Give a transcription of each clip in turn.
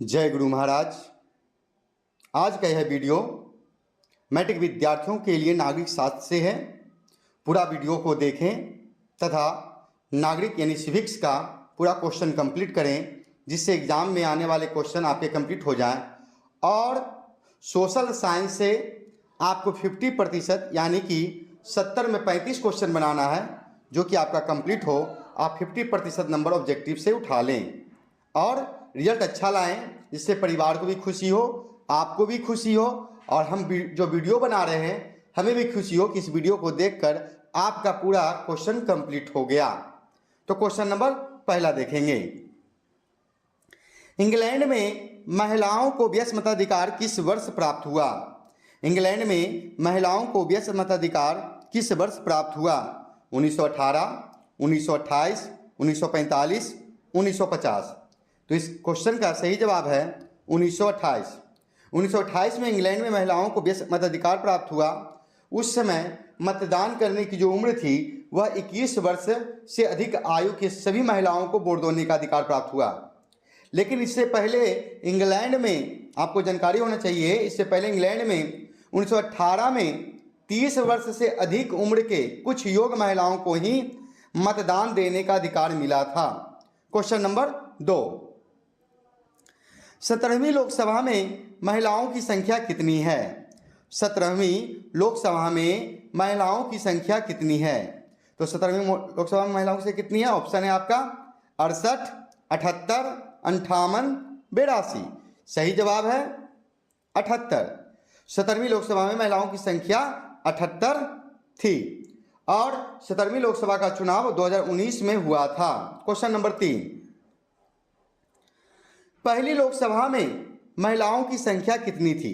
जय गुरु महाराज। आज का यह वीडियो मैट्रिक विद्यार्थियों के लिए नागरिक शास्त्र से है। पूरा वीडियो को देखें तथा नागरिक यानी सिविक्स का पूरा क्वेश्चन कंप्लीट करें, जिससे एग्जाम में आने वाले क्वेश्चन आपके कंप्लीट हो जाएं। और सोशल साइंस से आपको 50% यानी कि 70 में 35 क्वेश्चन बनाना है, जो कि आपका कंप्लीट हो। आप 50% नंबर ऑब्जेक्टिव से उठा लें और रिजल्ट अच्छा लाएं, जिससे परिवार को भी खुशी हो, आपको भी खुशी हो, और हम जो वीडियो बना रहे हैं हमें भी खुशी हो कि इस वीडियो को देखकर आपका पूरा क्वेश्चन कंप्लीट हो गया। तो क्वेश्चन नंबर पहला देखेंगे। इंग्लैंड में महिलाओं को वयस्क मताधिकार किस वर्ष प्राप्त हुआ? इंग्लैंड में महिलाओं को वयस्क मताधिकार किस वर्ष प्राप्त हुआ? 1918, 1928, 1945, 1950। तो इस क्वेश्चन का सही जवाब है 1928। 1928 में इंग्लैंड में महिलाओं को वयस्क मताधिकार प्राप्त हुआ। उस समय मतदान करने की जो उम्र थी वह 21 वर्ष से अधिक आयु के सभी महिलाओं को वोट देने का अधिकार प्राप्त हुआ। लेकिन इससे पहले इंग्लैंड में, आपको जानकारी होना चाहिए, इससे पहले इंग्लैंड में 1918 में 30 वर्ष से अधिक उम्र के कुछ योग्य महिलाओं को ही मतदान देने का अधिकार मिला था। Question number 2। 17वीं लोकसभा में महिलाओं की संख्या कितनी है? 17वीं लोकसभा में महिलाओं की संख्या कितनी है? तो 17वीं लोकसभा में महिलाओं की संख्या कितनी है? ऑप्शन है आपका 68, 78, 58, 82। सही जवाब है 78। 17वीं लोकसभा में महिलाओं की संख्या 78 थी और 17वीं लोकसभा का चुनाव 2019 में हुआ था। Question number 3। पहली लोकसभा में महिलाओं की संख्या कितनी थी?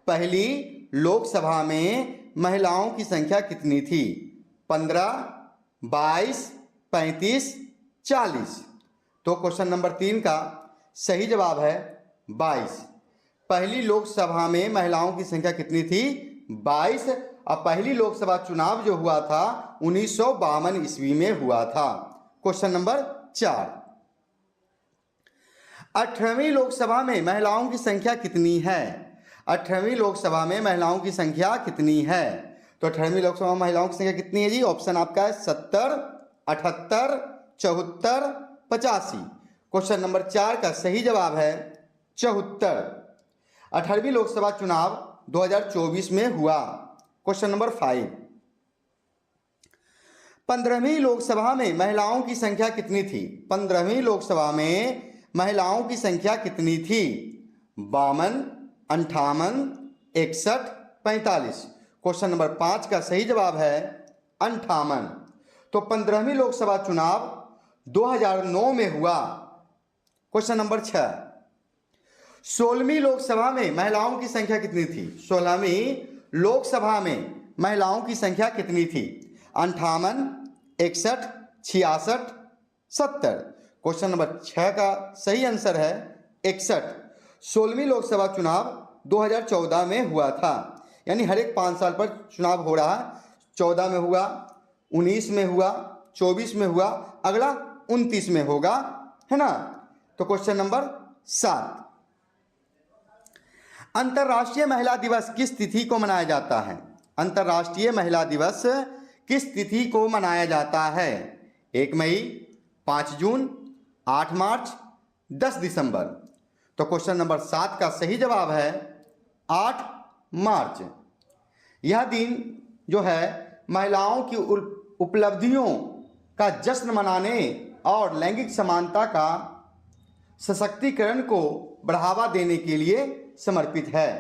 पहली लोकसभा में महिलाओं की संख्या कितनी थी? 15, 22, 35, 40। तो क्वेश्चन नंबर 3 का सही जवाब है 22। पहली लोकसभा में महिलाओं की संख्या कितनी थी? 22। और पहली लोकसभा चुनाव जो हुआ था 1952 ईस्वी में हुआ था। Question number 4। 18वीं लोकसभा में महिलाओं की संख्या कितनी है? 18वीं लोकसभा में महिलाओं की संख्या कितनी है? तो 18वीं लोकसभा में महिलाओं की संख्या कितनी है जी? ऑप्शन आपका है 70, 78, 74, 85। क्वेश्चन नंबर 4 का सही जवाब है 74। 18वीं लोकसभा चुनाव 2024 में हुआ। Question number 5। 15वीं लोकसभा में महिलाओं की संख्या कितनी थी? 15वीं लोकसभा में महिलाओं की संख्या कितनी थी? 52, 58, 61, 45। क्वेश्चन नंबर 5 का सही जवाब है 58। तो 15वीं लोकसभा चुनाव 2009 में हुआ। Question number 6। 16वीं लोकसभा में महिलाओं की संख्या कितनी थी? 16वीं लोकसभा में महिलाओं की संख्या कितनी थी? 58, 61, 66, 70। क्वेश्चन नंबर 6 का सही आंसर है 61। 16वीं लोकसभा चुनाव 2014 में हुआ था, यानी हर एक 5 साल पर चुनाव हो रहा है। 14 में हुआ, 19 में हुआ, 24 में हुआ, अगला 29 में होगा, है ना। तो क्वेश्चन नंबर 7। अंतर्राष्ट्रीय महिला दिवस किस तिथि को मनाया जाता है? अंतर्राष्ट्रीय महिला दिवस किस तिथि को मनाया जाता है? 1 मई, 5 जून, 8 मार्च, 10 दिसंबर। तो क्वेश्चन नंबर 7 का सही जवाब है 8 मार्च। यह दिन जो है महिलाओं की उपलब्धियों का जश्न मनाने और लैंगिक समानता का सशक्तिकरण को बढ़ावा देने के लिए समर्पित है।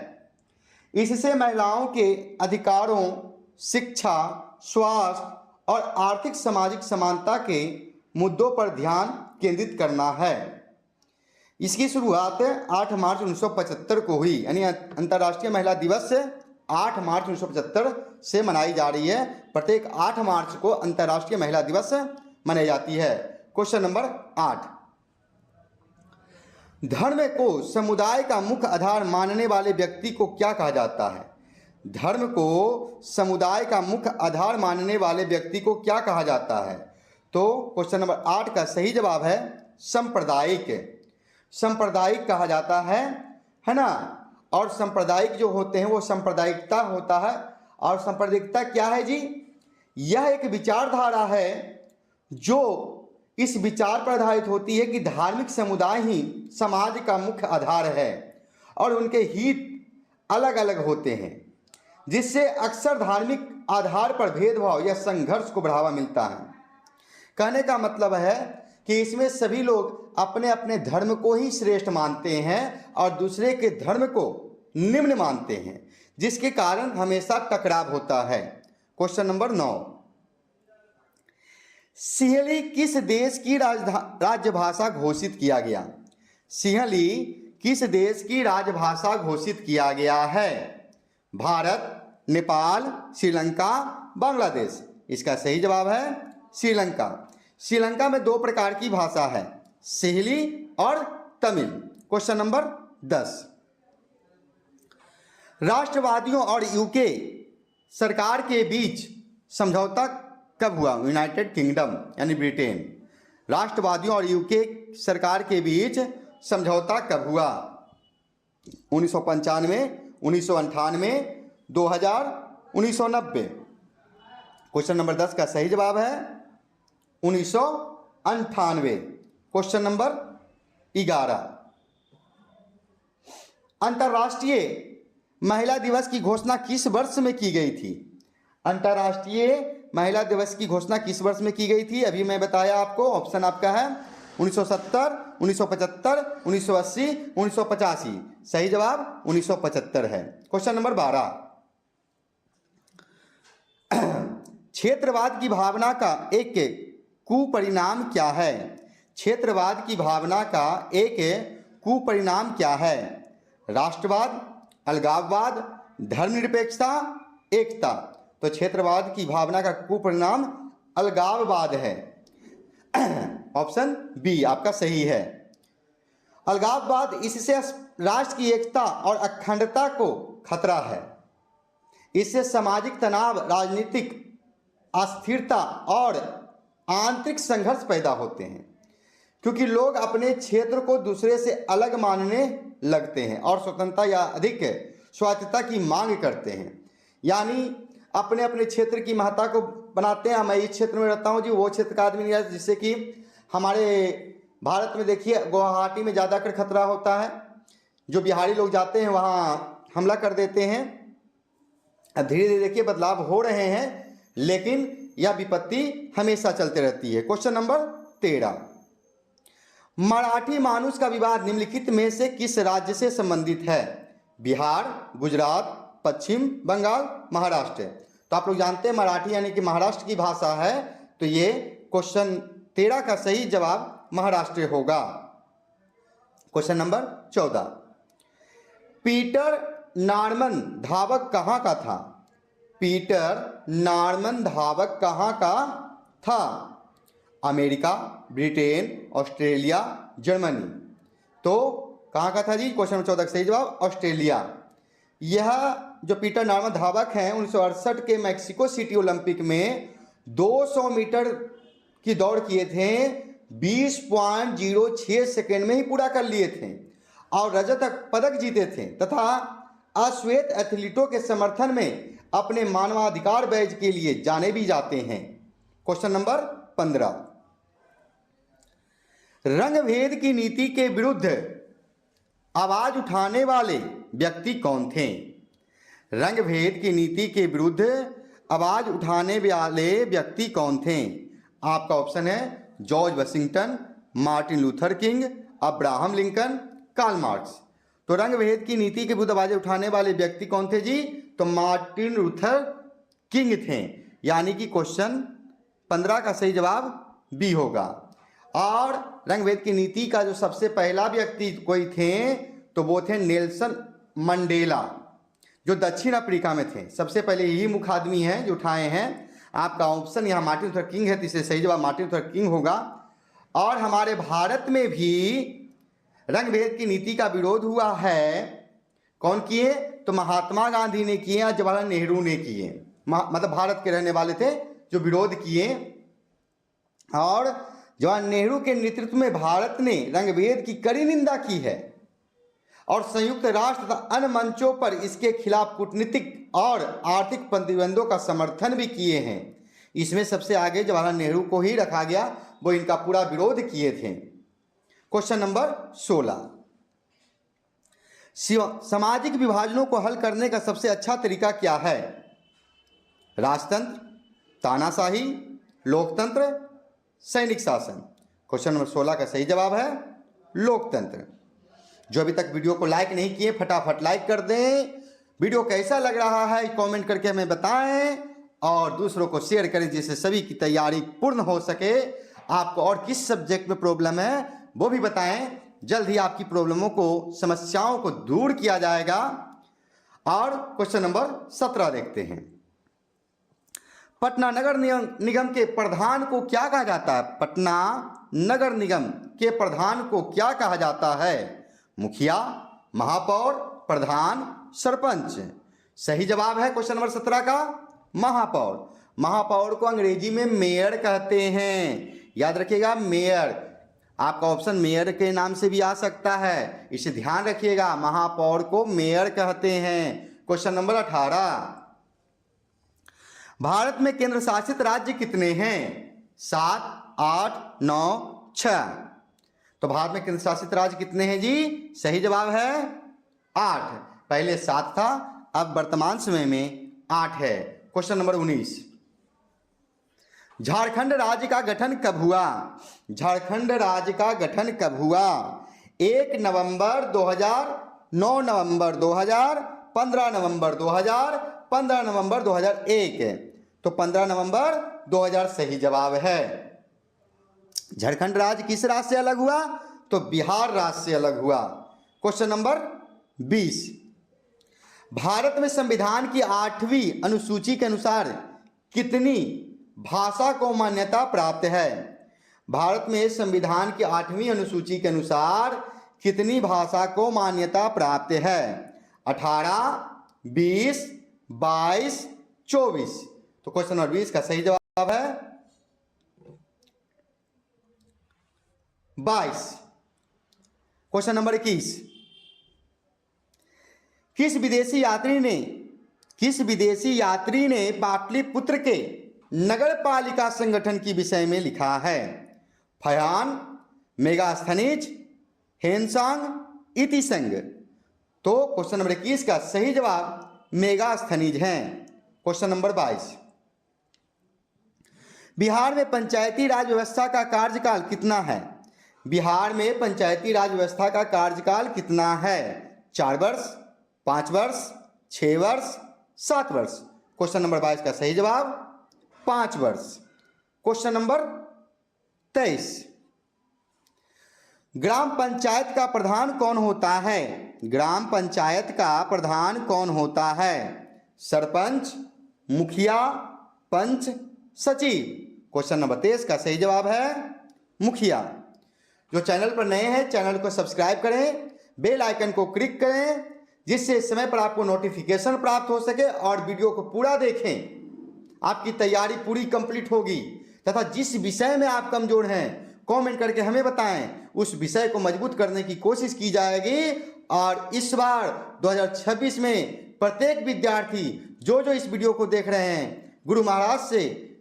इससे महिलाओं के अधिकारों, शिक्षा, स्वास्थ्य और आर्थिक सामाजिक समानता के मुद्दों पर ध्यान केंद्रित करना है। इसकी शुरुआत 8 मार्च 1975 को हुई, यानी अंतर्राष्ट्रीय महिला दिवस 8 मार्च 1975 से मनाई जा रही है। प्रत्येक 8 मार्च को अंतर्राष्ट्रीय महिला दिवस मनाई जाती है। Question number 8। धर्म को समुदाय का मुख्य आधार मानने वाले व्यक्ति को क्या कहा जाता है? धर्म को समुदाय का मुख्य आधार मानने वाले व्यक्ति को क्या कहा जाता है? तो क्वेश्चन नंबर 8 का सही जवाब है सांप्रदायिक। सांप्रदायिक कहा जाता है ना। और सांप्रदायिक जो होते हैं वो सांप्रदायिकता होता है। और सांप्रदायिकता क्या है जी? यह एक विचारधारा है जो इस विचार पर आधारित होती है कि धार्मिक समुदाय ही समाज का मुख्य आधार है और उनके हित अलग अलग होते हैं, जिससे अक्सर धार्मिक आधार पर भेदभाव या संघर्ष को बढ़ावा मिलता है। कहने का मतलब है कि इसमें सभी लोग अपने अपने धर्म को ही श्रेष्ठ मानते हैं और दूसरे के धर्म को निम्न मानते हैं, जिसके कारण हमेशा टकराव होता है। क्वेश्चन नंबर 9, सिंहली किस देश की राजभाषा घोषित किया गया? सिंहली किस देश की राजभाषा घोषित किया गया है? भारत, नेपाल, श्रीलंका, बांग्लादेश। इसका सही जवाब है श्रीलंका। श्रीलंका में 2 प्रकार की भाषा है, सिंहली और तमिल। क्वेश्चन नंबर 10, राष्ट्रवादियों और यूके सरकार के बीच समझौता कब हुआ? यूनाइटेड किंगडम यानी ब्रिटेन। राष्ट्रवादियों और यूके सरकार के बीच समझौता कब हुआ? 1995, 1998, 2000, 1990। क्वेश्चन नंबर 10 का सही जवाब है 1998। क्वेश्चन नंबर 11, अंतर्राष्ट्रीय महिला दिवस की घोषणा किस वर्ष में की गई थी? अंतर्राष्ट्रीय महिला दिवस की घोषणा किस वर्ष में की गई थी? अभी मैं बताया आपको। ऑप्शन आपका है 1970, 1975, 1980, 1985। सही जवाब 1975 है। क्वेश्चन नंबर 12, क्षेत्रवाद की भावना का एक कुपरिणाम क्या है? क्षेत्रवाद की भावना का एक कुपरिणाम क्या है? राष्ट्रवाद, अलगाववाद, धर्मनिरपेक्षता, एकता। तो क्षेत्रवाद की भावना का कुपरिणाम अलगाववाद है। ऑप्शन बी आपका सही है। अलगाववाद, इससे राष्ट्र की एकता और अखंडता को खतरा है। इससे सामाजिक तनाव, राजनीतिक अस्थिरता और आंतरिक संघर्ष पैदा होते हैं, क्योंकि लोग अपने क्षेत्र को दूसरे से अलग मानने लगते हैं और स्वतंत्रता या अधिक स्वायत्तता की मांग करते हैं। यानी अपने अपने क्षेत्र की महत्ता को बनाते हैं। मैं इस क्षेत्र में रहता हूँ जी, वो क्षेत्र का आदमी नहीं है। जिससे कि हमारे भारत में देखिए गुवाहाटी में ज़्यादा कर खतरा होता है। जो बिहारी लोग जाते हैं वहाँ हमला कर देते हैं। धीरे धीरे देखिए बदलाव हो रहे हैं, लेकिन यह विपत्ति हमेशा चलते रहती है। क्वेश्चन नंबर 13, मराठी मानुष का विवाद निम्नलिखित में से किस राज्य से संबंधित है? बिहार, गुजरात, पश्चिम बंगाल, महाराष्ट्र। तो आप लोग जानते हैं मराठी यानी कि महाराष्ट्र की भाषा है, तो ये क्वेश्चन 13 का सही जवाब महाराष्ट्र होगा। क्वेश्चन नंबर 14, पीटर नार्मन धावक कहाँ का था? पीटर नार्मन धावक कहाँ का था? America, Britain, Australia, Germany. तो कहाँ का था जी? क्वेश्चन नंबर 14 का सही जवाब ऑस्ट्रेलिया। यह जो पीटर नार्मन धावक हैं 1968 के मैक्सिको सिटी ओलंपिक में 200 मीटर की दौड़ किए थे, 20.06 सेकेंड में ही पूरा कर लिए थे और रजत पदक जीते थे, तथा अश्वेत एथलीटों के समर्थन में अपने मानवाधिकार बैज के लिए जाने भी जाते हैं। क्वेश्चन नंबर 15, रंगभेद की नीति के विरुद्ध आवाज उठाने वाले व्यक्ति कौन थे? रंगभेद की नीति के विरुद्ध आवाज उठाने वाले व्यक्ति कौन थे? आपका ऑप्शन है George Washington, Martin Luther King, Abraham Lincoln, Karl Marx. तो रंगभेद की नीति के विरुद्ध आवाज उठाने वाले व्यक्ति कौन थे जी? तो मार्टिन लूथर किंग थे। यानी कि क्वेश्चन 15 का सही जवाब बी होगा। और रंगभेद की नीति का जो सबसे पहला व्यक्ति कोई थे तो वो थे नेल्सन मंडेला, जो दक्षिण अफ्रीका में थे। सबसे पहले यही मुख्य आदमी हैं जो उठाए हैं। आपका ऑप्शन यहाँ मार्टिन लूथर किंग है, तो इससे सही जवाब मार्टिन लूथर किंग होगा। और हमारे भारत में भी रंगभेद की नीति का विरोध हुआ है। कौन किए? तो महात्मा गांधी ने किए और जवाहरलाल नेहरू ने किए। मतलब भारत के रहने वाले थे जो विरोध किए। और जवाहरलाल नेहरू के नेतृत्व में भारत ने रंगभेद की कड़ी निंदा की है और संयुक्त राष्ट्र तथा अन्य मंचों पर इसके खिलाफ कूटनीतिक और आर्थिक प्रतिबंधों का समर्थन भी किए हैं। इसमें सबसे आगे जवाहरलाल नेहरू को ही रखा गया, वो इनका पूरा विरोध किए थे। क्वेश्चन नंबर 16, सामाजिक विभाजनों को हल करने का सबसे अच्छा तरीका क्या है? राजतंत्र, तानाशाही, लोकतंत्र, सैनिक शासन। क्वेश्चन नंबर 16 का सही जवाब है लोकतंत्र। जो अभी तक वीडियो को लाइक नहीं किए फटाफट लाइक कर दें। वीडियो कैसा लग रहा है कमेंट करके हमें बताएं और दूसरों को शेयर करें जिससे सभी की तैयारी पूर्ण हो सके। आपको और किस सब्जेक्ट में प्रॉब्लम है वो भी बताएं, जल्द ही आपकी प्रॉब्लमों को, समस्याओं को दूर किया जाएगा। और क्वेश्चन नंबर 17 देखते हैं। पटना नगर निगम के प्रधान को क्या कहा जाता है? पटना नगर निगम के प्रधान को क्या कहा जाता है? मुखिया, महापौर, प्रधान, सरपंच। सही जवाब है क्वेश्चन नंबर 17 का महापौर। महापौर को अंग्रेजी में मेयर कहते हैं, याद रखिएगा मेयर। आपका ऑप्शन मेयर के नाम से भी आ सकता है, इसे ध्यान रखिएगा। महापौर को मेयर कहते हैं। क्वेश्चन नंबर 18, भारत में केंद्र शासित राज्य कितने हैं? 7, 8, 9, 6। तो भारत में केंद्र शासित राज्य कितने हैं जी? सही जवाब है 8। पहले 7 था, अब वर्तमान समय में 8 है। क्वेश्चन नंबर 19, झारखंड राज्य का गठन कब हुआ? झारखंड राज्य का गठन कब हुआ? 1 नवंबर 2000, 9 नवंबर 2000, 15 नवंबर 2000, 15 नवंबर 2001। तो 15 नवंबर 2000 सही जवाब है। झारखंड राज्य किस राज्य से अलग हुआ? तो बिहार राज्य से अलग हुआ। क्वेश्चन नंबर 20, भारत में संविधान की 8वीं अनुसूची के अनुसार कितनी भाषा को मान्यता प्राप्त है? भारत में संविधान की 8वीं अनुसूची के अनुसार कितनी भाषा को मान्यता प्राप्त है? 18, 20, 22, 24। तो क्वेश्चन नंबर 20 का सही जवाब है 22। क्वेश्चन नंबर 21, किस विदेशी यात्री ने पाटलिपुत्र के नगर पालिका संगठन के विषय में लिखा है? Phyan, Megasthenes, Hiuen Tsang, इतिसंग। तो क्वेश्चन नंबर 21 का सही जवाब मेगास्थनीज है। क्वेश्चन नंबर 22, बिहार में पंचायती राज व्यवस्था का कार्यकाल कितना है? बिहार में पंचायती राज व्यवस्था का कार्यकाल कितना है? 4 वर्ष, 5 वर्ष, 6 वर्ष, 7 वर्ष। क्वेश्चन नंबर 22 का सही जवाब 5 वर्ष। क्वेश्चन नंबर 23, ग्राम पंचायत का प्रधान कौन होता है? ग्राम पंचायत का प्रधान कौन होता है? सरपंच, मुखिया, पंच, सचिव। क्वेश्चन नंबर 23 का सही जवाब है मुखिया। जो चैनल पर नए हैं चैनल को सब्सक्राइब करें, बेल आइकन को क्लिक करें जिससे समय पर आपको नोटिफिकेशन प्राप्त हो सके और वीडियो को पूरा देखें। आपकी तैयारी पूरी कंप्लीट होगी तथा जिस विषय में आप कमजोर हैं कमेंट करके हमें बताएं, उस विषय को मजबूत करने की कोशिश की जाएगी। और इस बार 2026 में प्रत्येक विद्यार्थी जो इस वीडियो को देख रहे हैं, गुरु महाराज से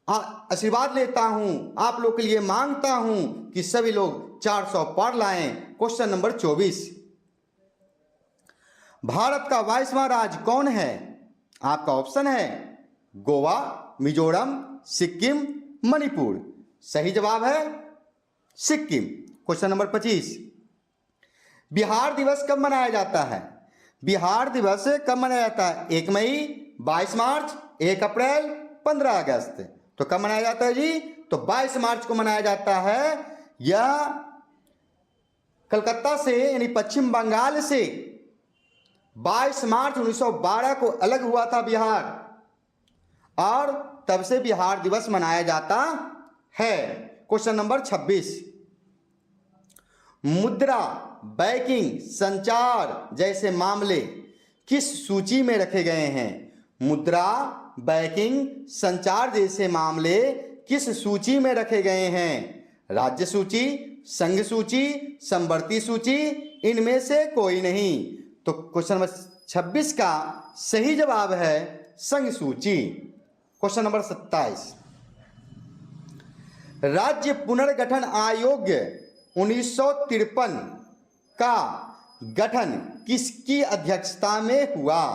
आशीर्वाद लेता हूं, आप लोग के लिए मांगता हूं कि सभी लोग 400 पार लाएं। क्वेश्चन नंबर 24, भारत का 22वां राज्य कौन है? आपका ऑप्शन है गोवा, मिजोरम, सिक्किम, मणिपुर। सही जवाब है सिक्किम। क्वेश्चन नंबर 25, बिहार दिवस कब मनाया जाता है? बिहार दिवस कब मनाया जाता है? 1 मई, 22 मार्च, 1 अप्रैल, 15 अगस्त। तो कब मनाया जाता है जी? तो 22 मार्च को मनाया जाता है। यह कलकत्ता से यानी पश्चिम बंगाल से 22 मार्च 1912 को अलग हुआ था बिहार, और तब से बिहार दिवस मनाया जाता है। क्वेश्चन नंबर 26, मुद्रा, बैंकिंग, संचार जैसे मामले किस सूची में रखे गए हैं? मुद्रा, बैंकिंग, संचार जैसे मामले किस सूची में रखे गए हैं? राज्य सूची, संघ सूची, समवर्ती सूची, इनमें से कोई नहीं। तो क्वेश्चन नंबर 26 का सही जवाब है संघ सूची। क्वेश्चन नंबर 27, राज्य पुनर्गठन आयोग 1953 का गठन किसकी अध्यक्षता में हुआ?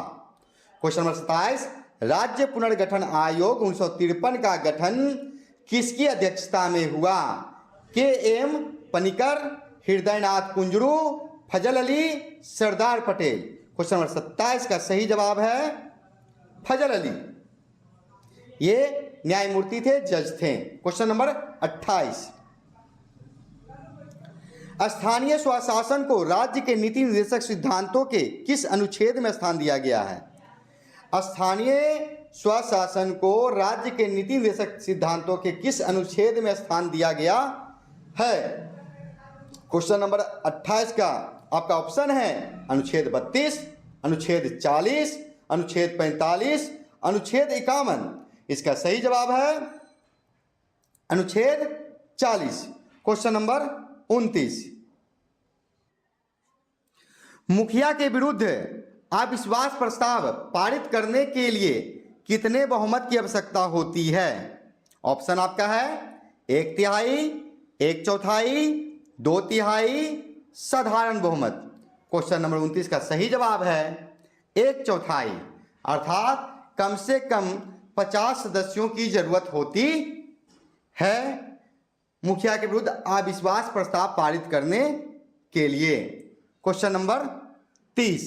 क्वेश्चन नंबर 27, राज्य पुनर्गठन आयोग 1953 का गठन किसकी अध्यक्षता में हुआ? के एम पनिकर, हृदयनाथ कुंजरू, फजल अली, सरदार पटेल। क्वेश्चन नंबर 27 का सही जवाब है फजल अली। ये न्यायमूर्ति थे, जज थे। क्वेश्चन नंबर 28, स्थानीय स्वशासन को राज्य के नीति निर्देशक सिद्धांतों के किस अनुच्छेद में स्थान दिया गया है? स्थानीय स्वशासन को राज्य के नीति निर्देशक सिद्धांतों के किस अनुच्छेद में स्थान दिया गया है? क्वेश्चन नंबर 28 का आपका ऑप्शन है अनुच्छेद 32, अनुच्छेद 40, अनुच्छेद 45, अनुच्छेद 51। इसका सही जवाब है अनुच्छेद 40। क्वेश्चन नंबर 29, मुखिया के विरुद्ध अविश्वास प्रस्ताव पारित करने के लिए कितने बहुमत की आवश्यकता होती है? ऑप्शन आपका है 1/3, 1/4, 2/3, साधारण बहुमत। क्वेश्चन नंबर 29 का सही जवाब है 1/4, अर्थात कम से कम 50 सदस्यों की जरूरत होती है मुखिया के विरुद्ध अविश्वास प्रस्ताव पारित करने के लिए। क्वेश्चन नंबर 30,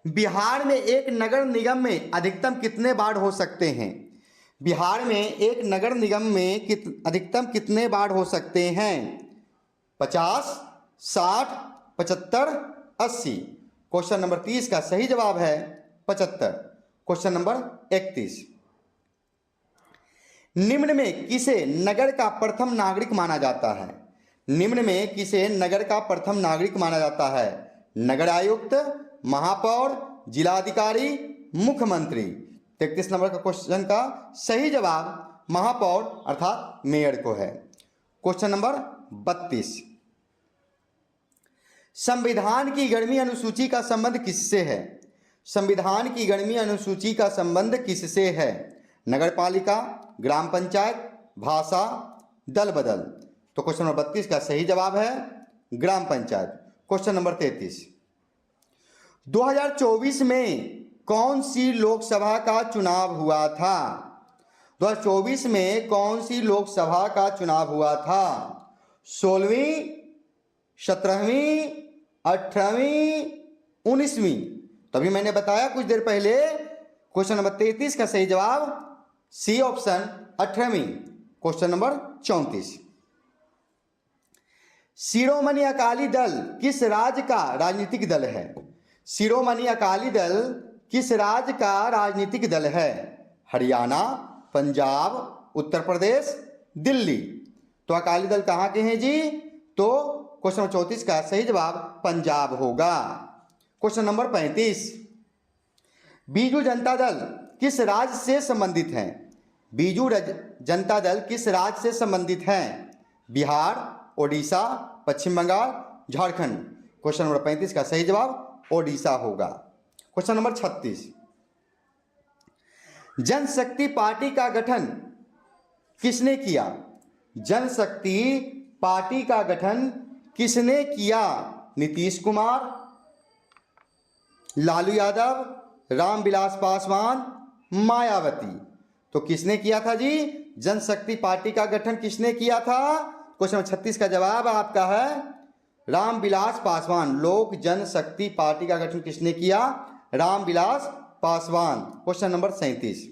बिहार में एक नगर निगम में अधिकतम कितने वार्ड हो सकते हैं? बिहार में एक नगर निगम में अधिकतम कितने वार्ड हो सकते हैं? 50, 60, 75, 80। क्वेश्चन नंबर 30 का सही जवाब है 75। क्वेश्चन नंबर 31, निम्न में किसे नगर का प्रथम नागरिक माना जाता है? निम्न में किसे नगर का प्रथम नागरिक माना जाता है? नगर आयुक्त, महापौर, जिलाधिकारी, मुख्यमंत्री। 33 नंबर का क्वेश्चन का सही जवाब महापौर अर्थात मेयर को है। क्वेश्चन नंबर 32, संविधान की 11वीं अनुसूची का संबंध किससे है? संविधान की 11वीं अनुसूची का संबंध किससे है? नगरपालिका, ग्राम पंचायत, भाषा, दल बदल। तो क्वेश्चन नंबर 32 का सही जवाब है ग्राम पंचायत। क्वेश्चन नंबर 33, 2024 में कौन सी लोकसभा का चुनाव हुआ था? 2024 में कौन सी लोकसभा का चुनाव हुआ था? 16वीं, 17वीं, 18वीं, 19वीं। तभी मैंने बताया कुछ देर पहले क्वेश्चन नंबर 33 का सही जवाब C option 18वीं। Question number 34, Shiromani Akali Dal किस राज्य का राजनीतिक दल है? शिरोमणि अकाली दल किस राज्य का राजनीतिक दल है? हरियाणा, पंजाब, उत्तर प्रदेश, दिल्ली। तो अकाली दल कहाँ के हैं जी? तो क्वेश्चन नंबर 34 का सही जवाब पंजाब होगा। क्वेश्चन नंबर 35, बीजू जनता दल किस राज्य से संबंधित है? बीजू जनता दल किस राज्य से संबंधित है? बिहार, ओडिशा, पश्चिम बंगाल, झारखंड। क्वेश्चन नंबर 35 का सही जवाब ओडिशा होगा। क्वेश्चन नंबर 36, जनशक्ति पार्टी का गठन किसने किया? जनशक्ति पार्टी का गठन किसने किया? नीतीश कुमार, लालू यादव, रामविलास पासवान, मायावती। तो किसने किया था जी? जनशक्ति पार्टी का गठन किसने किया था? क्वेश्चन नंबर 36 का जवाब आपका है रामविलास पासवान। लोक जनशक्ति पार्टी का गठन किसने किया? रामविलास पासवान। क्वेश्चन नंबर 37,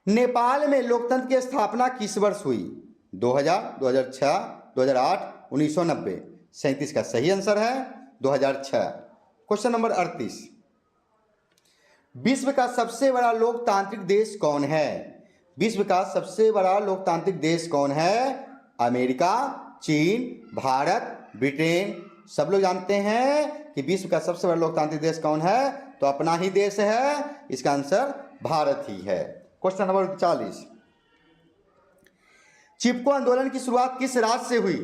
नेपाल में लोकतंत्र की स्थापना किस वर्ष हुई? 2000, 2006, 2008, 1990। 37 का सही आंसर है 2006। क्वेश्चन नंबर 38, विश्व का सबसे बड़ा लोकतांत्रिक देश कौन है? विश्व का सबसे बड़ा लोकतांत्रिक देश कौन है? अमेरिका, चीन, भारत, ब्रिटेन। सब लोग जानते हैं कि विश्व का सबसे बड़ा लोकतांत्रिक देश कौन है? तो अपना ही देश है। इसका आंसर भारत ही है। क्वेश्चन नंबर 40, चिपको आंदोलन की शुरुआत किस राज्य से हुई?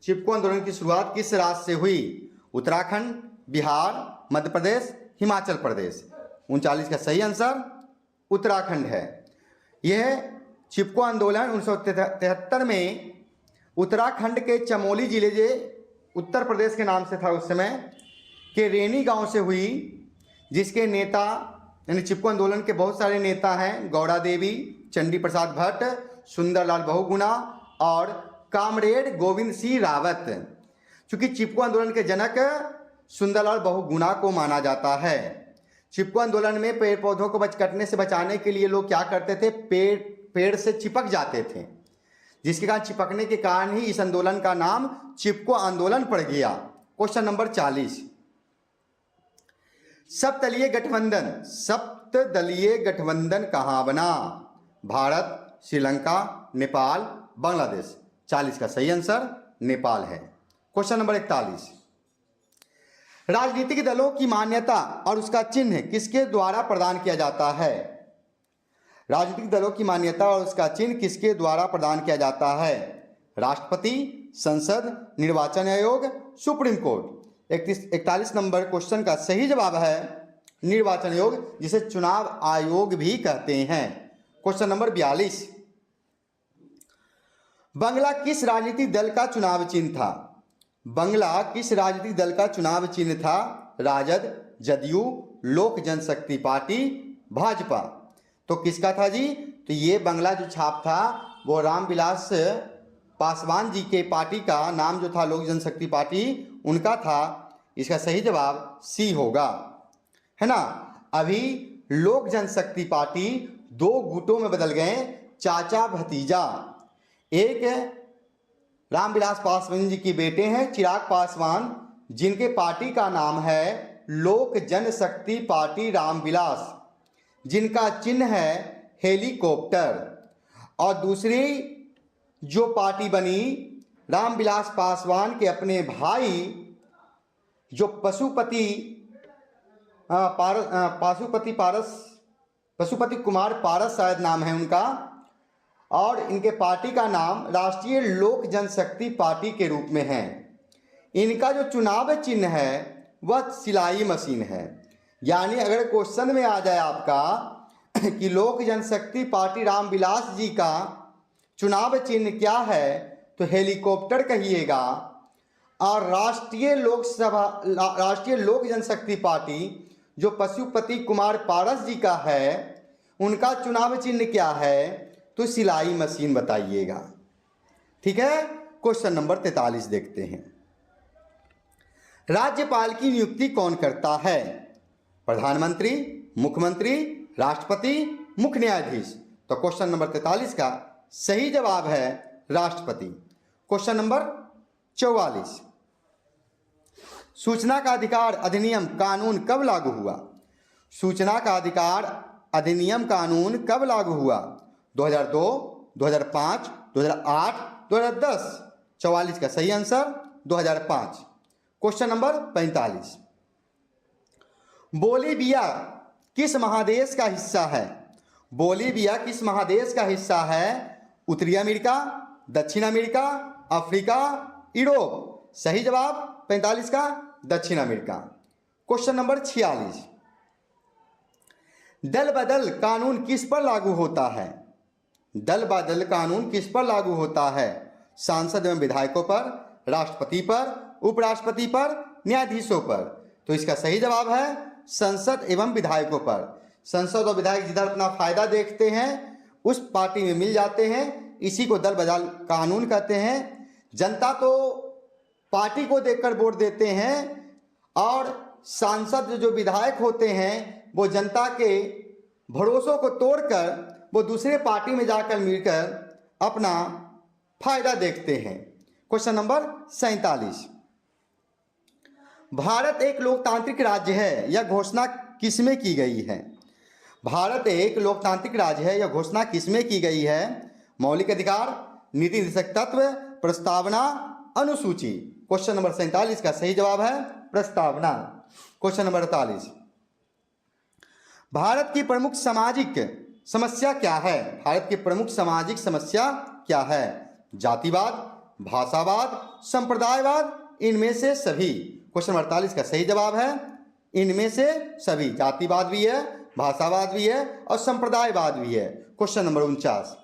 चिपको आंदोलन की शुरुआत किस राज्य से हुई? उत्तराखंड, बिहार, मध्य प्रदेश, हिमाचल प्रदेश। 39 का सही आंसर उत्तराखंड है। यह चिपको आंदोलन 1973 में उत्तराखंड के चमोली जिले जो उत्तर प्रदेश के नाम से था उस समय के रेनी गांव से हुई, जिसके नेता यानी चिपको आंदोलन के बहुत सारे नेता हैं, गौड़ा देवी, चंडी प्रसाद भट्ट, सुंदरलाल बहुगुणा और कामरेड गोविंद सिंह रावत। चूंकि चिपको आंदोलन के जनक सुंदरलाल बहुगुणा को माना जाता है। चिपको आंदोलन में पेड़ पौधों को कटने से बचाने के लिए लोग क्या करते थे, पेड़ से चिपक जाते थे, जिसके कारण चिपकने के कारण ही इस आंदोलन का नाम चिपको आंदोलन पड़ गया। क्वेश्चन नंबर 40, सप्तदलीय गठबंधन कहाँ बना? भारत, श्रीलंका, नेपाल, बांग्लादेश। 40 का सही आंसर नेपाल है। क्वेश्चन नंबर 41, राजनीतिक दलों की मान्यता और उसका चिन्ह किसके द्वारा प्रदान किया जाता है? राजनीतिक दलों की मान्यता और उसका चिन्ह किसके द्वारा प्रदान किया जाता है? राष्ट्रपति, संसद, निर्वाचन आयोग, सुप्रीम कोर्ट। 41 नंबर क्वेश्चन का सही जवाब है निर्वाचन आयोग, जिसे चुनाव आयोग भी कहते हैं। क्वेश्चन नंबर 42, बंगला किस राजनीतिक दल का चुनाव चिन्ह था? बंगला किस राजनीतिक दल का चुनाव चिन्ह था? राजद, जदयू, लोक जनशक्ति पार्टी, भाजपा। तो किसका था जी? तो ये बंगला जो छाप था वो रामविलास पासवान जी के पार्टी का नाम जो था लोक जनशक्ति पार्टी, उनका था। इसका सही जवाब सी होगा, है ना। अभी लोक जनशक्ति पार्टी 2 गुटों में बदल गए, चाचा भतीजा। एक रामविलास पासवान जी के बेटे हैं चिराग पासवान, जिनके पार्टी का नाम है लोक जनशक्ति पार्टी रामविलास, जिनका चिन्ह है हेलीकॉप्टर। और दूसरी जो पार्टी बनी रामविलास पासवान के अपने भाई जो पशुपति कुमार पारस शायद नाम है उनका, और इनके पार्टी का नाम राष्ट्रीय लोक जनशक्ति पार्टी के रूप में है। इनका जो चुनाव चिन्ह है वह सिलाई मशीन है। यानी अगर क्वेश्चन में आ जाए आपका कि लोक जनशक्ति पार्टी रामविलास जी का चुनाव चिन्ह क्या है, तो हेलीकॉप्टर कहिएगा। और राष्ट्रीय लोक जनशक्ति पार्टी जो पशुपति कुमार पारस जी का है, उनका चुनाव चिन्ह क्या है, तो सिलाई मशीन बताइएगा। ठीक है। क्वेश्चन नंबर 43 देखते हैं, राज्यपाल की नियुक्ति कौन करता है? प्रधानमंत्री, मुख्यमंत्री, राष्ट्रपति, मुख्य न्यायाधीश। तो क्वेश्चन नंबर 43 का सही जवाब है राष्ट्रपति। क्वेश्चन नंबर 44, सूचना का अधिकार अधिनियम कानून कब लागू हुआ? सूचना का अधिकार अधिनियम कानून कब लागू हुआ? 2002, 2005, 2008, 2010। 44 का सही आंसर 2005। क्वेश्चन नंबर 45, बोलीविया किस महादेश का हिस्सा है? बोलीविया किस महादेश का हिस्सा है? उत्तरी अमेरिका, दक्षिण अमेरिका, अफ्रीका, यूरोप। सही जवाब 45 का दक्षिण अमेरिका। क्वेश्चन नंबर 46, दल बदल कानून किस पर लागू होता है? दल बदल कानून किस पर लागू होता है? सांसद एवं विधायकों पर, राष्ट्रपति पर, उपराष्ट्रपति पर, न्यायाधीशों पर। तो इसका सही जवाब है संसद एवं विधायकों पर। संसद और विधायक जिधर अपना फायदा देखते हैं उस पार्टी में मिल जाते हैं, इसी को दल बदल कानून कहते हैं। जनता तो पार्टी को देखकर वोट देते हैं और सांसद जो विधायक होते हैं वो जनता के भरोसों को तोड़कर वो दूसरे पार्टी में जाकर मिलकर अपना फायदा देखते हैं। क्वेश्चन नंबर 47, भारत एक लोकतांत्रिक राज्य है, यह घोषणा किसमें की गई है? भारत एक लोकतांत्रिक राज्य है, यह घोषणा किसमें की गई है? मौलिक अधिकार, नीति निर्देशक तत्व, प्रस्तावना, अनुसूची। क्वेश्चन नंबर 47 का सही जवाब है प्रस्तावना। क्वेश्चन नंबर 48, भारत की प्रमुख सामाजिक समस्या क्या है? भारत की प्रमुख सामाजिक समस्या क्या है? जातिवाद, भाषावाद, संप्रदायवाद, इनमें से सभी। क्वेश्चन 48 का सही जवाब है इनमें से सभी। जातिवाद भी है, भाषावाद भी है और संप्रदायवाद भी है। क्वेश्चन नंबर 49,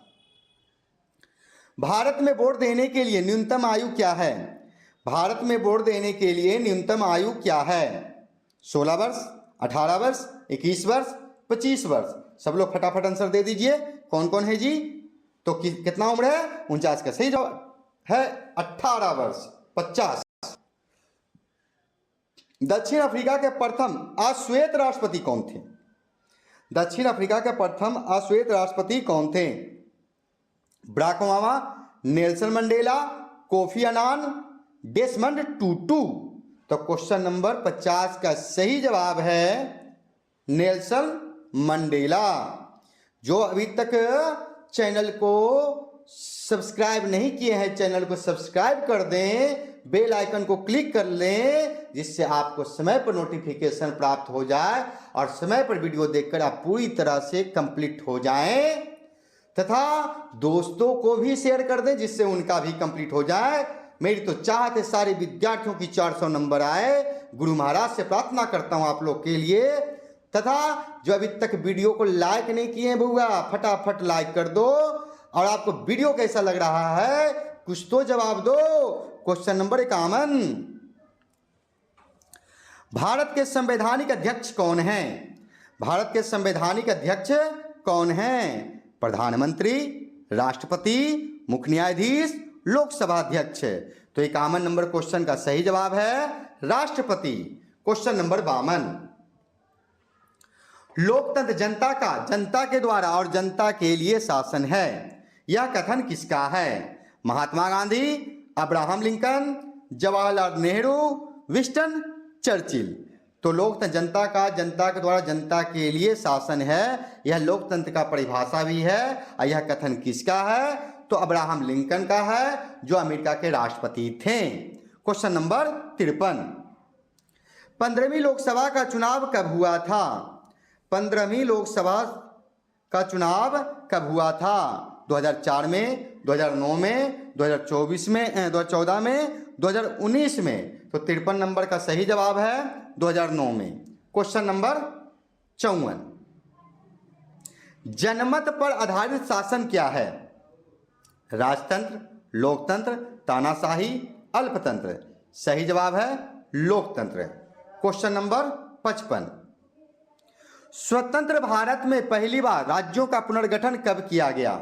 भारत में वोट देने के लिए न्यूनतम आयु क्या है? भारत में वोट देने के लिए न्यूनतम आयु क्या है? 16 वर्ष, 18 वर्ष, 21 वर्ष, 25 वर्ष। सब लोग फटाफट आंसर दे दीजिए। कौन कौन है जी? तो कितना उम्र है? 49 का सही जवाब है 18 वर्ष 50। दक्षिण अफ्रीका के प्रथम अश्वेत राष्ट्रपति कौन थे? दक्षिण अफ्रीका के प्रथम अश्वेत राष्ट्रपति कौन थे? Barack Obama, Nelson Mandela, Kofi Annan, Desmond Tutu. तो क्वेश्चन नंबर 50 का सही जवाब है नेल्सन मंडेला। जो अभी तक चैनल को सब्सक्राइब नहीं किए हैं, चैनल को सब्सक्राइब कर दें, बेल आइकन को क्लिक कर लें, जिससे आपको समय पर नोटिफिकेशन प्राप्त हो जाए और समय पर वीडियो देखकर आप पूरी तरह से कंप्लीट हो जाएं, तथा दोस्तों को भी शेयर कर दें जिससे उनका भी कंप्लीट हो जाए। मेरी तो चाहत है सारे विद्यार्थियों की 400 नंबर आए। गुरु महाराज से प्रार्थना करता हूं आप लोग के लिए। तथा जो अभी तक वीडियो को लाइक नहीं किए हैं बुआ, फटाफट लाइक कर दो। और आपको वीडियो कैसा लग रहा है कुछ तो जवाब दो। क्वेश्चन नंबर 51, भारत के संवैधानिक अध्यक्ष कौन है? भारत के संवैधानिक अध्यक्ष कौन है? प्रधानमंत्री, राष्ट्रपति, मुख्य न्यायाधीश, लोकसभा अध्यक्ष। तो 51 नंबर क्वेश्चन का सही जवाब है राष्ट्रपति। क्वेश्चन नंबर 52, लोकतंत्र जनता के द्वारा और जनता के लिए शासन है, यह कथन किसका है? Mahatma Gandhi, Abraham Lincoln, Jawaharlal Nehru, Winston Churchill. तो लोकतंत्र जनता के द्वारा जनता के लिए शासन है, यह लोकतंत्र का परिभाषा भी है। और यह कथन किसका है? तो अब्राहम लिंकन का है, जो अमेरिका के राष्ट्रपति थे। क्वेश्चन नंबर 53, 15वीं लोकसभा का चुनाव कब हुआ था? 15वीं लोकसभा का चुनाव कब हुआ था? 2004 में, 2009 में, 2024 में, 2014 में, 2019 में। तो 53 नंबर का सही जवाब है 2009 में। क्वेश्चन नंबर 54, जनमत पर आधारित शासन क्या है? राजतंत्र, लोकतंत्र, तानाशाही, अल्पतंत्र। सही जवाब है लोकतंत्र। क्वेश्चन नंबर 55, स्वतंत्र भारत में पहली बार राज्यों का पुनर्गठन कब किया गया?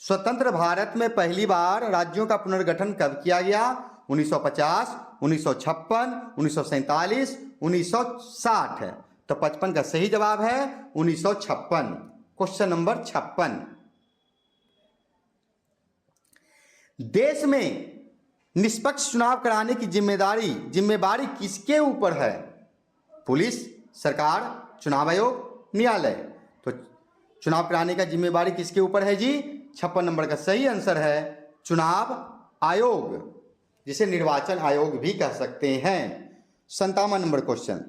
स्वतंत्र भारत में पहली बार राज्यों का पुनर्गठन कब किया गया? 1950, 1956, 1947, 1960। तो 55 का सही जवाब है 1956। क्वेश्चन नंबर 56, देश में निष्पक्ष चुनाव कराने की जिम्मेदारी किसके ऊपर है? पुलिस, सरकार, चुनाव आयोग, न्यायालय। तो चुनाव कराने का जिम्मेदारी किसके ऊपर है जी? 56 नंबर का सही आंसर है चुनाव आयोग, जिसे निर्वाचन आयोग भी कह सकते हैं। 57 नंबर क्वेश्चन,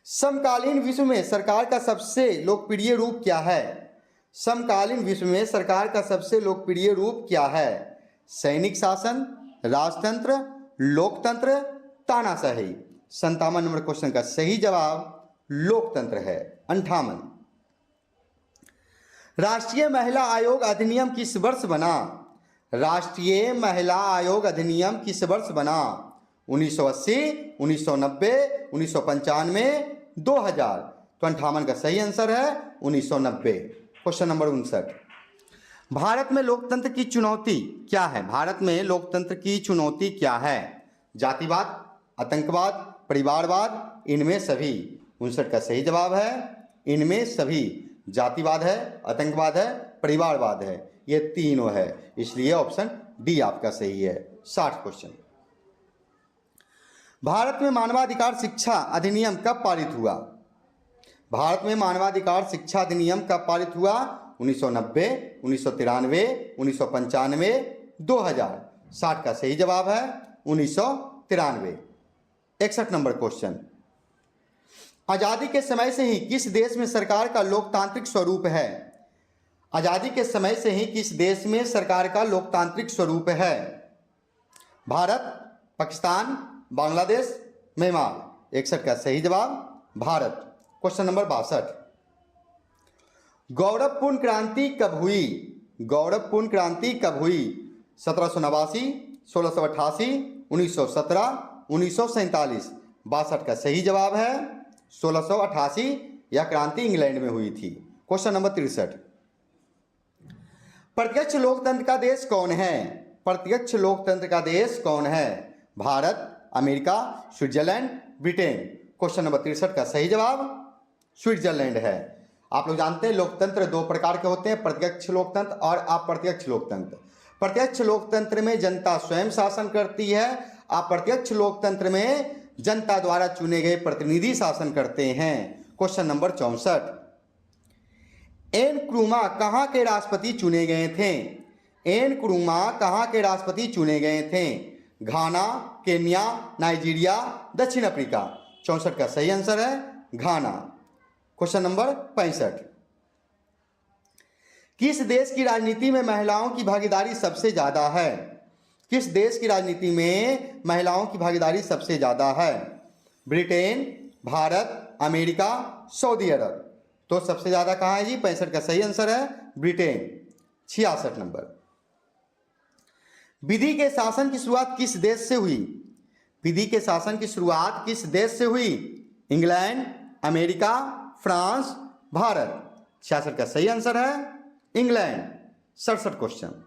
समकालीन विश्व में सरकार का सबसे लोकप्रिय रूप क्या है? समकालीन विश्व में सरकार का सबसे लोकप्रिय रूप क्या है? सैनिक शासन, राजतंत्र, लोकतंत्र, तानाशाही। 57 नंबर क्वेश्चन का सही जवाब लोकतंत्र है। 58, राष्ट्रीय महिला आयोग अधिनियम किस वर्ष बना? राष्ट्रीय महिला आयोग अधिनियम किस वर्ष बना? 1980, 1990, 1995, 2000। तो 58 का सही आंसर है 1990। क्वेश्चन नंबर 59, भारत में लोकतंत्र की चुनौती क्या है? भारत में लोकतंत्र की चुनौती क्या है? जातिवाद, आतंकवाद, परिवारवाद, इनमें सभी। 59 का सही जवाब है इनमें सभी। जातिवाद है, आतंकवाद है, परिवारवाद है, ये तीनों है, इसलिए ऑप्शन डी आपका सही है। 60 क्वेश्चन, भारत में मानवाधिकार शिक्षा अधिनियम कब पारित हुआ? भारत में मानवाधिकार शिक्षा अधिनियम कब पारित हुआ? 1990, 1993, 1995, 2000। 60 का सही जवाब है 1993। 61 नंबर क्वेश्चन, आजादी के समय से ही किस देश में सरकार का लोकतांत्रिक स्वरूप है? आज़ादी के समय से ही किस देश में सरकार का लोकतांत्रिक स्वरूप है? भारत, पाकिस्तान, बांग्लादेश, म्यांमार। 61 का सही जवाब भारत। क्वेश्चन नंबर 62, गौरवपूर्ण क्रांति कब हुई? गौरवपूर्ण क्रांति कब हुई? 1789, 1688, 1917, 1947। 62 का सही जवाब है 1688। यह क्रांति इंग्लैंड में हुई थी। क्वेश्चन नंबर 63, प्रत्यक्ष लोकतंत्र का देश कौन है? प्रत्यक्ष लोकतंत्र का देश कौन है? Bharat, America, Switzerland, Britain. Question number 63 का सही जवाब स्विट्जरलैंड है। आप लोग जानते हैं लोकतंत्र दो प्रकार के होते हैं, प्रत्यक्ष लोकतंत्र और अप्रत्यक्ष लोकतंत्र। प्रत्यक्ष लोकतंत्र में जनता स्वयं शासन करती है, अप्रत्यक्ष लोकतंत्र में जनता द्वारा चुने गए प्रतिनिधि शासन करते हैं। क्वेश्चन नंबर 64, एन क्रूमा कहाँ के राष्ट्रपति चुने गए थे? एन क्रूमा कहाँ के राष्ट्रपति चुने गए थे? घाना, केन्या, नाइजीरिया, दक्षिण अफ्रीका। 64 का सही आंसर है घाना। क्वेश्चन नंबर 65, किस देश की राजनीति में महिलाओं की भागीदारी सबसे ज्यादा है? किस देश की राजनीति में महिलाओं की भागीदारी सबसे ज्यादा है? ब्रिटेन, भारत, अमेरिका, सऊदी अरब। तो सबसे ज्यादा कहाँ है जी? 65 का सही आंसर है ब्रिटेन। 66 नंबर, विधि के शासन की शुरुआत किस देश से हुई? विधि के शासन की शुरुआत किस देश से हुई? England, America, France, Bharat. 66 का सही आंसर है इंग्लैंड। 67 क्वेश्चन,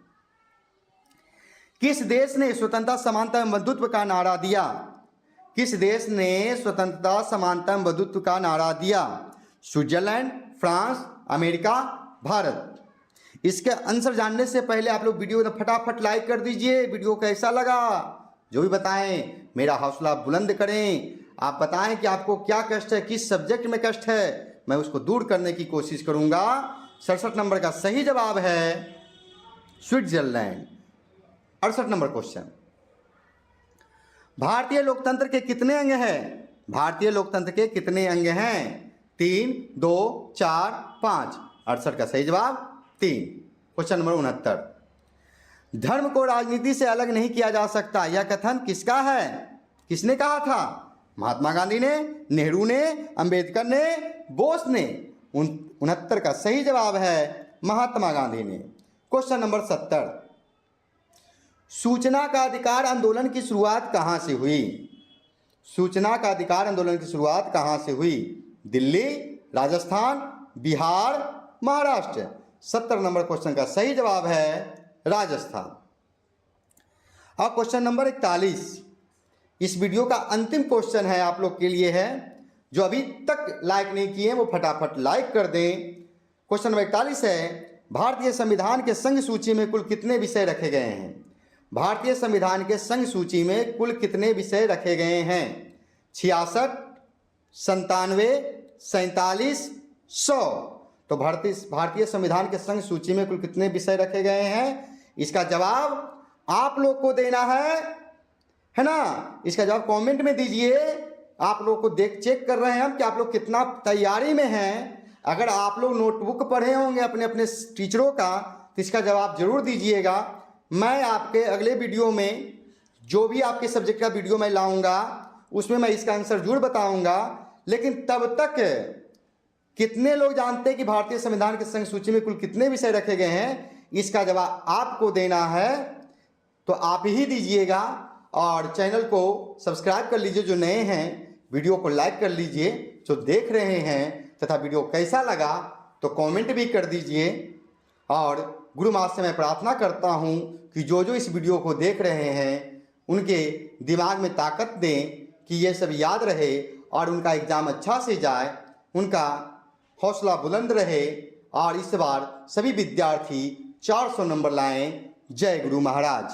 किस देश ने स्वतंत्रता, समानता एवं बंधुत्व का नारा दिया? किस देश ने स्वतंत्रता, समानता एवं बंधुत्व का नारा दिया? Switzerland, France, America, Bharat. इसके आंसर जानने से पहले आप लोग वीडियो को फटाफट लाइक कर दीजिए। वीडियो कैसा लगा जो भी बताएं, मेरा हौसला बुलंद करें। आप बताएं कि आपको क्या कष्ट है, किस सब्जेक्ट में कष्ट है, मैं उसको दूर करने की कोशिश करूंगा। 67 नंबर का सही जवाब है स्विट्जरलैंड। 68 नंबर क्वेश्चन, भारतीय लोकतंत्र के कितने अंग हैं? भारतीय लोकतंत्र के कितने अंग हैं? 3, 2, 4, 5। 68 का सही जवाब 3। क्वेश्चन नंबर 69, धर्म को राजनीति से अलग नहीं किया जा सकता, यह कथन किसका है? किसने कहा था? महात्मा गांधी ने, नेहरू ने, अंबेडकर ने, बोस ने। 69 का सही जवाब है महात्मा गांधी ने। क्वेश्चन नंबर 70, सूचना का अधिकार आंदोलन की शुरुआत कहां से हुई? सूचना का अधिकार आंदोलन की शुरुआत कहां से हुई? दिल्ली, राजस्थान, बिहार, महाराष्ट्र। 70 नंबर क्वेश्चन का सही जवाब है राजस्थान। अब क्वेश्चन नंबर 41, इस वीडियो का अंतिम क्वेश्चन है, आप लोग के लिए है। जो अभी तक लाइक नहीं किए वो फटाफट लाइक कर दें। क्वेश्चन नंबर 41 है, भारतीय संविधान के संघ सूची में कुल कितने विषय रखे गए हैं? भारतीय संविधान के संघ सूची में कुल कितने विषय रखे गए हैं? 66, 97, 47, 100। तो भारतीय संविधान के संघ सूची में कुल कितने विषय रखे गए हैं? इसका जवाब आप लोग को देना है ना। इसका जवाब कमेंट में दीजिए। आप लोग को चेक कर रहे हैं हम कि आप लोग कितना तैयारी में हैं। अगर आप लोग नोटबुक पढ़े होंगे अपने अपने टीचरों का तो इसका जवाब जरूर दीजिएगा। मैं आपके अगले वीडियो में जो भी आपके सब्जेक्ट का वीडियो मैं लाऊंगा उसमें मैं इसका आंसर जरूर बताऊंगा। लेकिन तब तक कितने लोग जानते हैं कि भारतीय संविधान के संघ सूची में कुल कितने विषय रखे गए हैं? इसका जवाब आपको देना है, तो आप ही दीजिएगा। और चैनल को सब्सक्राइब कर लीजिए जो नए हैं, वीडियो को लाइक कर लीजिए जो देख रहे हैं, तथा वीडियो कैसा लगा तो कमेंट भी कर दीजिए। और गुरु माँ से मैं प्रार्थना करता हूँ कि जो जो इस वीडियो को देख रहे हैं उनके दिमाग में ताकत दें कि ये सब याद रहे और उनका एग्ज़ाम अच्छा से जाए, उनका हौसला बुलंद रहे और इस बार सभी विद्यार्थी 400 नंबर लाएं। जय गुरु महाराज।